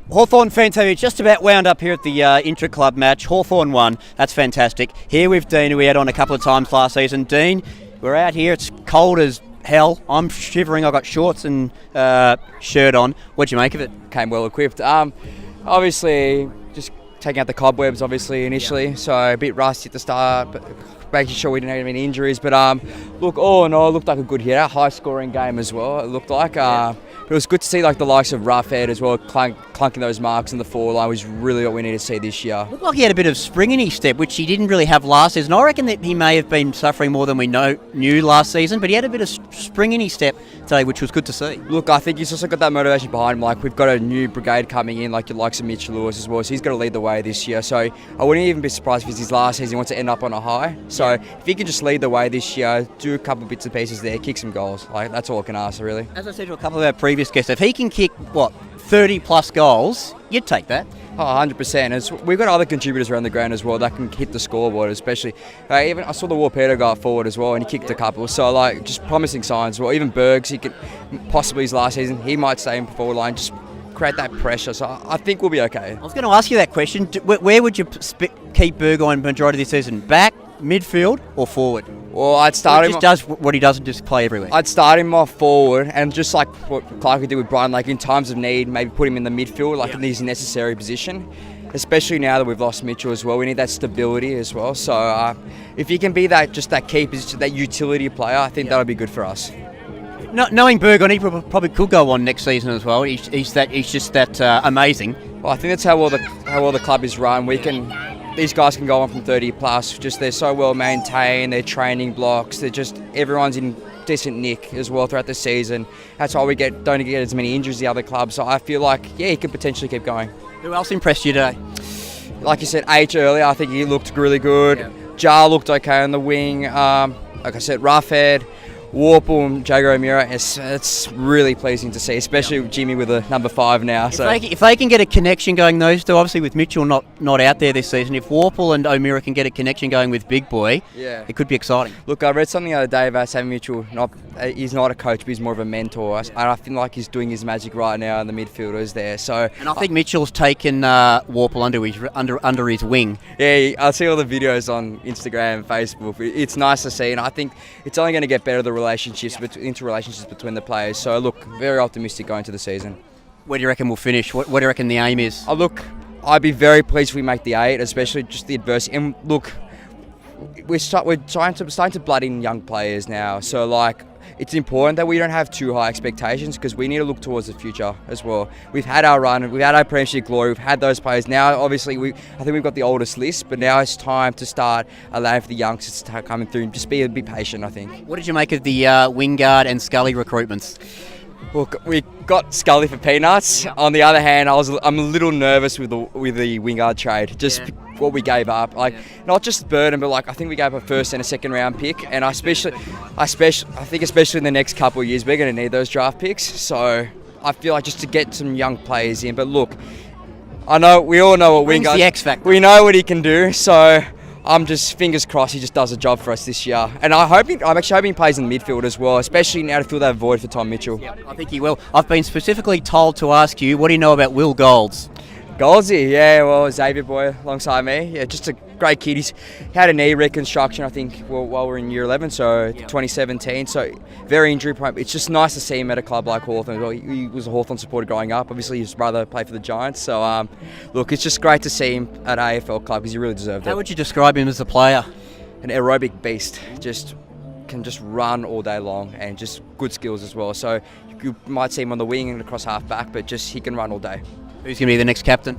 Hawthorn fans have just about wound up here at the Intraclub match. Hawthorn won. That's fantastic. Here with Dean, who we had on a couple of times last season. Dean, we're out here. It's cold as hell. I'm shivering. I've got shorts and shirt on. What'd you make of it? Came well equipped. Obviously, just taking out the cobwebs, obviously, initially. So a bit rusty at the start, but making sure we didn't have any injuries. But look, all in all, it looked like a good hit. A high-scoring game as well, it looked like. It was good to see like the likes of Roughhead as well, clunking those marks in the forward line was really what we need to see this year. Looked like he had a bit of spring in his step, which he didn't really have last season. I reckon that he may have been suffering more than we knew last season, but he had a bit of spring in his step today, which was good to see. Look, I think he's also got that motivation behind him. Like, we've got a new brigade coming in, like your likes of Mitch Lewis as well, so he's got to lead the way this year. So I wouldn't even be surprised if it's his last season. He wants to end up on a high. So if he can just lead the way this year, do a couple of bits and pieces there, kick some goals, like that's all I can ask, really. As I said to a couple of our previous guests, if he can kick, 30 plus goals, you'd take that. Oh, 100%. We've got other contributors around the ground as well that can hit the scoreboard, especially. Even I saw the Warpedo go forward as well, and he kicked a couple. So, like, just promising signs. Well, even Bergs, he could possibly his last season, he might stay in forward line, just create that pressure. So I think we'll be okay. I was going to ask you that question. Where would you keep Berg on majority of the season? Back, midfield, or forward? Well, I'd start him. He just does what he does and just play everywhere. I'd start him off forward, and just like what Clark did with Brian, like in times of need, maybe put him in the midfield, like in his necessary position. Especially now that we've lost Mitchell as well, we need that stability as well. So if he can be that key position, that utility player, I think that'll be good for us. Knowing Berg, he probably could go on next season as well. He's just that amazing. Well, I think that's how well the club is run. These guys can go on from 30 plus. Just they're so well maintained. Their training blocks. Everyone's in decent nick as well throughout the season. That's why we don't get as many injuries as the other clubs. So I feel like he could potentially keep going. Who else impressed you today? Like you said, H earlier. I think he looked really good. Yeah. Jar looked okay on the wing. Like I said, Roughhead, Warple and Jago O'Meara, it's really pleasing to see, especially with Jimmy with a number 5 now. If they can get a connection going, those two, obviously with Mitchell not out there this season, if Warple and O'Meara can get a connection going with Big Boy, it could be exciting. Look, I read something the other day about Sam Mitchell. He's not a coach, but he's more of a mentor. And I feel like he's doing his magic right now in the midfielders there. And I think Mitchell's taken Warple under his wing. Yeah, I see all the videos on Instagram and Facebook. It's nice to see, and I think it's only going to get better, the interrelationships between the players. So look, very optimistic going to the season. Where do you reckon we'll finish? What do you reckon the aim is? Look, I'd be very pleased if we make the 8, especially just the adversity. And look, we're starting to blood in young players now. So like, it's important that we don't have too high expectations, because we need to look towards the future as well. We've had our run, we've had our premiership glory, we've had those players. Now, obviously, I think we've got the oldest list, but now it's time to start allowing for the youngsters to start coming through and just be a bit patient, I think. What did you make of the Wingard and Scully recruitments? Look, we got Scully for peanuts. On the other hand, I'm a little nervous with the Wingard trade. What we gave up, not just burden, but I think we gave up a first and a second round pick, and I think especially in the next couple of years, we're going to need those draft picks. So I feel like just to get some young players in. But look, we all know what Wingard, the X factor. We know what he can do. So I'm just fingers crossed he just does a job for us this year, and I'm actually hoping he plays in the midfield as well, especially now to fill that void for Tom Mitchell. I think he will. I've been specifically told to ask you, what do you know about Will Golds? Goldsy, Xavier boy alongside me. Just a great kid. He had a knee reconstruction, I think, while we're in year 11, so 2017. So very injury prone. It's just nice to see him at a club like Hawthorn. Well, he was a Hawthorn supporter growing up. Obviously, his brother played for the Giants. So look, it's just great to see him at an AFL club, because he really deserved it. How would you describe him as a player? An aerobic beast. Can just run all day long, and just good skills as well. So you might see him on the wing and across half back, but he can run all day. Who's going to be the next captain?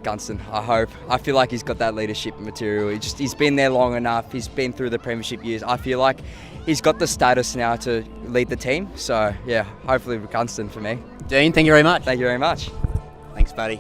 Gunston, I hope. I feel like he's got that leadership material. He's been there long enough. He's been through the premiership years. I feel like he's got the status now to lead the team. So, hopefully Gunston for me. Dean, thank you very much. Thank you very much. Thanks, buddy.